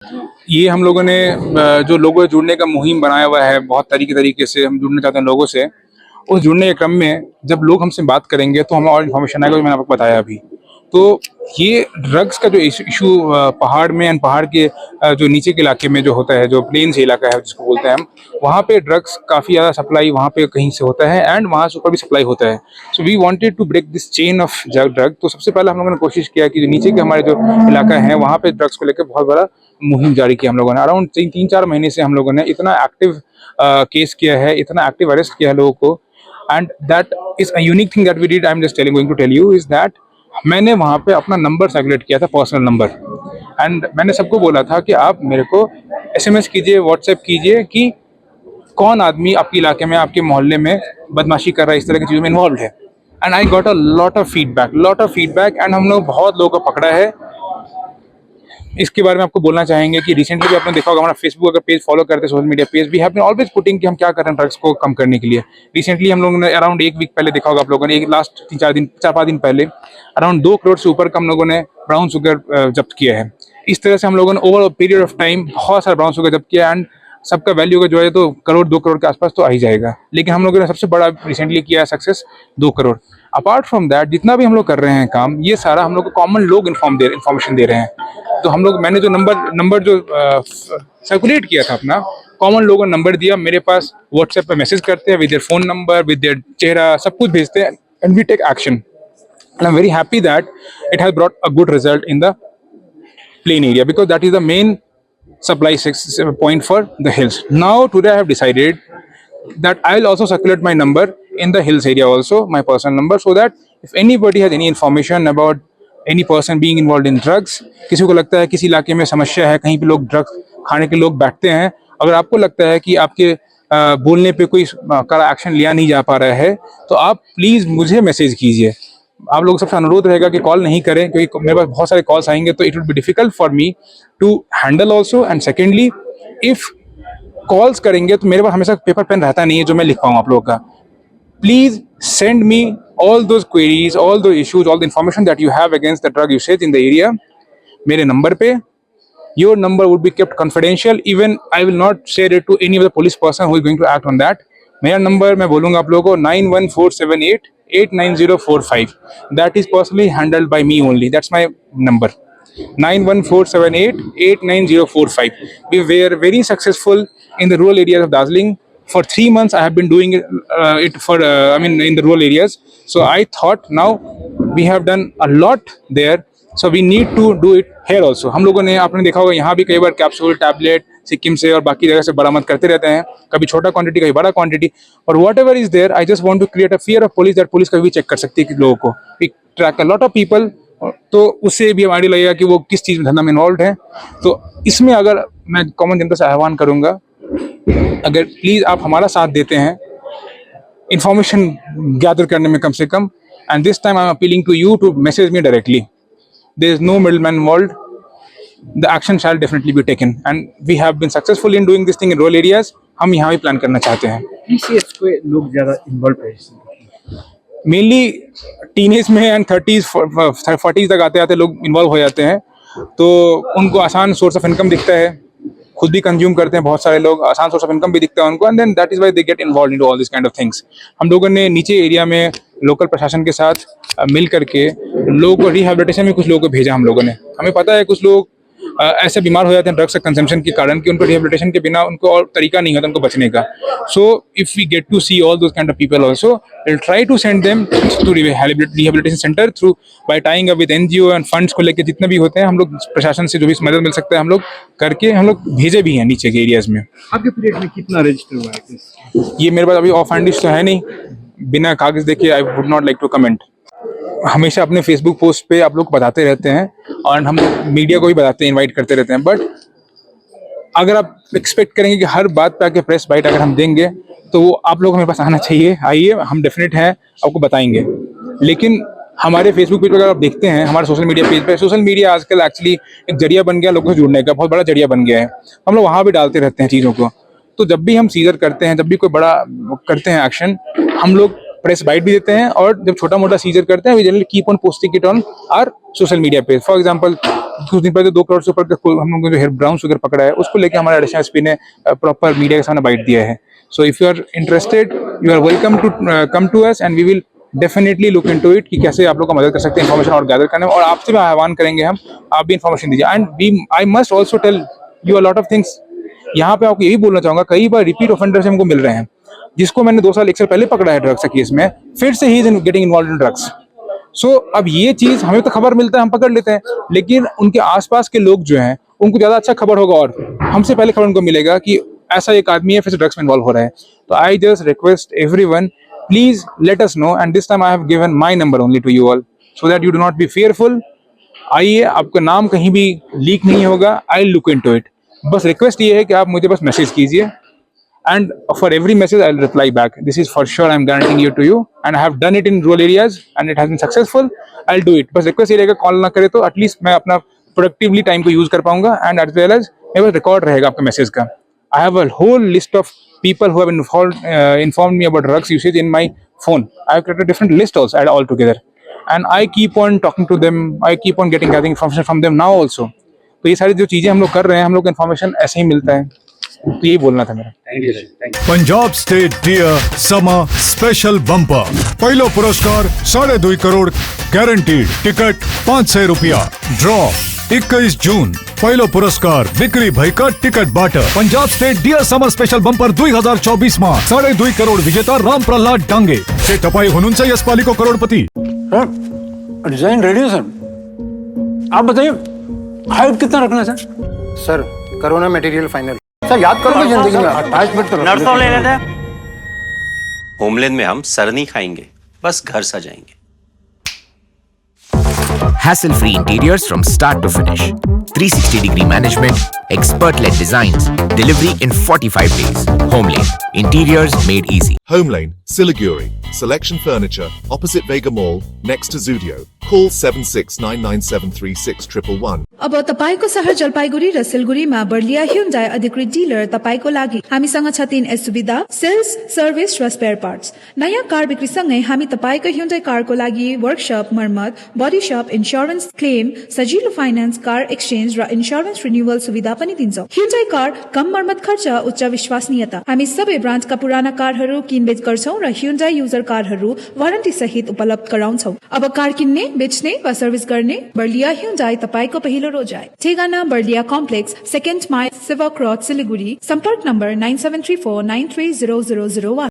ये हम लोगों ने जो लोगों से जुड़ने का मुहिम बनाया हुआ है, बहुत तरीके से हम जुड़ना चाहते हैं लोगों से। उस जुड़ने के क्रम में जब लोग हमसे बात करेंगे तो हमें और इन्फॉर्मेशन आएगा, जो मैंने आपको बताया अभी। तो ये ड्रग्स का जो इशू पहाड़ में एंड पहाड़ के जो नीचे के इलाके में जो होता है, जो प्लेन से इलाका है जिसको बोलते हैं हम, वहाँ पे ड्रग्स काफ़ी ज़्यादा सप्लाई वहाँ पे कहीं से होता है एंड वहाँ से ऊपर भी सप्लाई होता है। So we wanted to break this chain of drug. तो सबसे पहले हम लोगों ने कोशिश किया कि जो नीचे के हमारे जो इलाका है वहाँ पे ड्रग्स को लेकर बहुत बड़ा मुहिम जारी किया हम लोगों ने। अराउंड 3-4 महीने से हम लोगों ने इतना एक्टिव केस किया है, इतना एक्टिव अरेस्ट किया है लोगों को। And that is a unique thing that we did, I am just telling going to tell you, is that मैंने वहाँ पे अपना नंबर सर्कुलेट किया था, पर्सनल नंबर। एंड मैंने सबको बोला था कि आप मेरे को एसएमएस कीजिए, व्हाट्सएप कीजिए कि कौन आदमी आपके इलाके में, आपके मोहल्ले में बदमाशी कर रहा है, इस तरह की चीज़ों में इन्वॉल्व है। And I got a lot of feedback and हम लोग बहुत लोगों को पकड़ा है। इसके बारे में आपको बोलना चाहेंगे कि रिसेंटली भी आपने देखा होगा, हमारा फेसबुक अगर पेज फॉलो करते हैं, social media page, we have been always putting कि हम क्या कर रहे हैं ड्रग्स को कम करने के लिए। रिसेंटली हम लोगों ने अराउंड 1 वीक पहले देखा होगा आप लोगों ने, एक लास्ट 4-5 दिन पहले अराउंड 2 करोड़ से ऊपर का हम लोगों ने ब्राउन शुगर जब्त किया है। इस तरह से हम लोगों ने ओवर पीरियड ऑफ टाइम बहुत सारा ब्राउन शुगर जब्त किया एंड सबका वैल्यू का जो है तो 1-2 करोड़ के आसपास तो आ ही जाएगा। लेकिन हम लोगों ने सबसे बड़ा रिसेंटली किया है success 2 crore. Apart from that जितना भी हम लोग कर रहे हैं काम, ये सारा हम लोग को कॉमन लोग इन्फॉर्मेशन दे रहे हैं। तो हम लोग, मैंने जो नंबर जो सर्कुलेट किया था अपना, कॉमन लोगों ने नंबर दिया, मेरे पास व्हाट्सएप पे मैसेज करते हैं with their phone number, with their चेहरा, सब कुछ भेजते हैं and we take action. And I am very happy that it has brought a good result in the plain area because that is the main supply point for the hills. Now today I have decided that I will also circulate my number in the hills area also, my personal number, so that if anybody has any information about any person being involved in drugs, किसी को लगता है किसी इलाके में समस्या है, कहीं पे लोग ड्रग्स खाने के लोग बैठते हैं, अगर आपको लगता है कि आपके बोलने पे कोई कड़ा एक्शन लिया नहीं जा पा रहा है, तो आप प्लीज़ मुझे मैसेज कीजिए। आप लोगों सबसे अनुरोध रहेगा कि कॉल नहीं करें, क्योंकि मेरे पास बहुत सारे कॉल्स आएंगे तो it will be difficult for me to handle also. And secondly, if calls करेंगे तो मेरे पास हमेशा पेपर पेन रहता नहीं है जो मैं लिख पाऊँ आप लोगों का। Please send me all those queries, all the issues, all the information that you have against the drug usage in the area मेरे नंबर पे। Your number would be kept confidential, even I will not share it to any of the police person who is going to act on that. मेरा number मैं बोलूँगा आप लोगों को 9147889045। That is personally handled by me only. That's my number, 9147889045। We were very successful in the rural areas of Darjeeling. For 3 months I have been doing it for in the rural areas. So I thought now we have done a lot there, so we need to do it here also. हम लोगों ने, आपने देखा होगा यहाँ भी कई बार capsule, tablet Sikkim से और बाकी जगह से बरामद करते रहते हैं, कभी छोटा क्वांटिटी कभी बड़ा क्वांटिटी, और whatever is there, I just want to create a fear of police, that police कभी भी चेक कर सकती है कि लोगों को। We track a lot of people, तो उससे भी हम आइडिया लगेगा कि वो किस चीज़ में धंधा में इन्वॉल्व है। तो इसमें अगर मैं कॉमन जनता से आह्वान करूँगा, अगर प्लीज़ आप हमारा साथ देते हैं इंफॉर्मेशन गैदर करने में कम से कम, and this time I am appealing to you to message me directly. There is no middleman involve, the action shall definitely be taken and we have been successful in doing this thing in rural areas. हम यहाँ भी plan करना चाहते हैं। PCS पे लोग ज़्यादा involve है, मेनली टीनेज में एंड 30s 40s तक आते आते लोग इन्वॉल्व हो जाते हैं, तो उनको आसान सोर्स ऑफ इनकम दिखता है, खुद भी कंज्यूम करते हैं बहुत सारे लोग, आसान सोर्स ऑफ इनकम भी दिखता है उनको, and then that is why they get involve into all this kind of things. हम लोगों ने नीचे एरिया में लोकल प्रशासन के साथ मिल करके लोगों को रिहैबिलिटेशन में कुछ लोगों को भेजा हम लोगों ने। हमें पता है कुछ लोग ऐसे बीमार हो जाते हैं ड्रग्स कंजम्पशन के कारण कि उनको रिहैबिलिटेशन के बिना उनको और तरीका नहीं होता उनको बचने का। So if we get to see all those kind of people also, will try to send them to rehabilitation centre through by tying up with NGO and funds को लेकर जितने भी होते हैं, हम लोग प्रशासन से जो भी मदद मिल सकता है हम लोग करके हम लोग भेजे भी हैं नीचे के एरियाज में। आपके पीरियड में कितना रजिस्टर हुआ है केस? ये मेरे पास अभी ऑफ हैंड लिस्ट तो है नहीं, बिना कागज देखे I would not like to comment. हमेशा अपने फेसबुक पोस्ट पे आप लोग बताते रहते हैं और हम मीडिया को भी बताते हैं, इनवाइट करते रहते हैं, बट अगर आप एक्सपेक्ट करेंगे कि हर बात पे आके प्रेस बाइट अगर हम देंगे तो वो आप लोग हमारे पास आना चाहिए। आइए, हम डेफिनेट हैं, आपको बताएंगे। लेकिन हमारे फेसबुक पेज पर अगर आप देखते हैं, हमारे सोशल मीडिया पेज पे, सोशल मीडिया आजकल एक्चुअली एक जरिया बन गया लोगों से जुड़ने का, बहुत बड़ा जरिया बन गया है। हम लोग वहाँ भी डालते रहते हैं चीज़ों को। तो जब भी हम सीजर करते हैं, जब भी कोई बड़ा करते हैं एक्शन, हम लोग प्रेस बाइट भी देते हैं, और जब छोटा मोटा सीजर करते हैं we generally keep on posting it on our social media page. For example कुछ दिन पहले 2 करोड़ से ऊपर हम लोगों ने जो हेयर ब्राउन शुगर पकड़ा है, उसको लेके हमारे एडिशनल एसपी ने प्रॉपर मीडिया के सामने बाइट दिया है। So if you are interested you are welcome to come to us and we will definitely look into it कि कैसे आप लोग का मदद कर सकते हैं इन्फॉर्मेशन और गैदर करने में, और आपसे भी आह्वान करेंगे हम, आप भी इन्फॉर्मेशन दीजिए। And I must also tell you a lot of things. यहाँ पे आपको यही बोलना चाहूंगा, कई बार रिपीट ऑफेंडर्स हमको मिल रहे हैं, जिसको मैंने 2 साल 1 साल पहले पकड़ा है ड्रग्स के केस में, फिर से ही is getting involve in drugs. So अब ये चीज हमें तो खबर मिलता है, हम पकड़ लेते हैं, लेकिन उनके आसपास के लोग जो हैं उनको ज्यादा अच्छा खबर होगा और हमसे पहले खबर उनको मिलेगा कि ऐसा एक आदमी है फिर से ड्रग्स में इन्वॉल्व हो रहा है। तो I just request everyone, please let us know, and this time I have given my number only to you all so that you do not be fearful। आइए, आपका नाम कहीं भी लीक नहीं होगा, आई लुक इनटू इट। बस request ये है कि आप मुझे बस मैसेज कीजिए, and for every message I'll reply back. This is for sure, I'm guaranteeing you to you, and I have done it in rural areas and it has been successful. I'll do it. बस request ये रहेगा, call ना करे तो at least मैं अपना productively time को use कर पाऊंगा, एंड एज वेल एज मेरे पास रिकॉर्ड रहेगा आपके मैसेज का। I have a whole list of people who have informed me about drugs usage in my phone. I have created a different list also all together, and I keep on talking to them. I keep on gathering information from them now also. तो ये सारी जो चीजें हम लोग कर रहे हैं, हम लोग को इन्फॉर्मेशन ऐसे ही मिलता है। तो यही बोलना था मेरा। Thank you, sir. Thank you. Punjab state dear summer special bumper पहलो पुरस्कार 2.5 करोड़ गारंटीड टिकट 500 रुपया ड्रॉ 21 जून पहलो पुरस्कार बिक्री भाई का टिकट बाटर Punjab state dear summer special bumper 2024 में 2.5 करोड़ विजेता राम प्रहलाद डांगे से टपाई हुनुंचा यशपाली को करोड़पति। सर डिजाइन रेडी है सर, आप बताइए हाइट कितना रखना है sir corona material final. Sir याद करो जिंदगी में 28 मिनट तो नर्सों ले लेते हैं। होमलैंड में हम सर नहीं खाएंगे, बस घर सजाएंगे। Hassle-free interiors from start to finish. 360-degree management, expert-led designs, delivery in 45 days. Homelane, interiors made easy. Homelane, Siliguri. Selection Furniture, opposite Vega Mall, next to Zudio. Call 7699736111. अब तपाईको शहर जलपाइगुडी र सिलगुडीमा बर्लिया ह्युन्डाई अधिकृत डिलर तपाईको लागि हामीसँग छ 3 सुविधा, सेल्स, सर्भिस र spare parts. नयाँ कार बिक्रीसँगै हामी तपाईको ह्युन्डाई कारको लागि वर्कशप, मर्मत, बडी शप, इन्स्योरेन्स क्लेम, सजिलो फाइनान्स, कार एक्सचेन्ज र इन्स्योरेन्स रिन्युअल सुविधा पनि दिन्छौं। ह्युन्डाई कार कम मर्मत खर्च, उच्च विश्वसनीयता। हामी सबै ब्रान्डका पुराना कारहरू किनबेच गर्छौं र ह्युन्डाई युजर कारहरू वारन्टी सहित उपलब्ध गराउँछौं। अब कार किन्ने, बेच्ने वा सर्भिस गर्ने बर्लिया ह्युन्डाई तपाईको पहिलो रोजाइ। ठेगाना बर्लिया कम्प्लेक्स, 2nd माइल, सेवा क्रॉस, सिलिगुडी। सम्पर्क नम्बर 9734930001।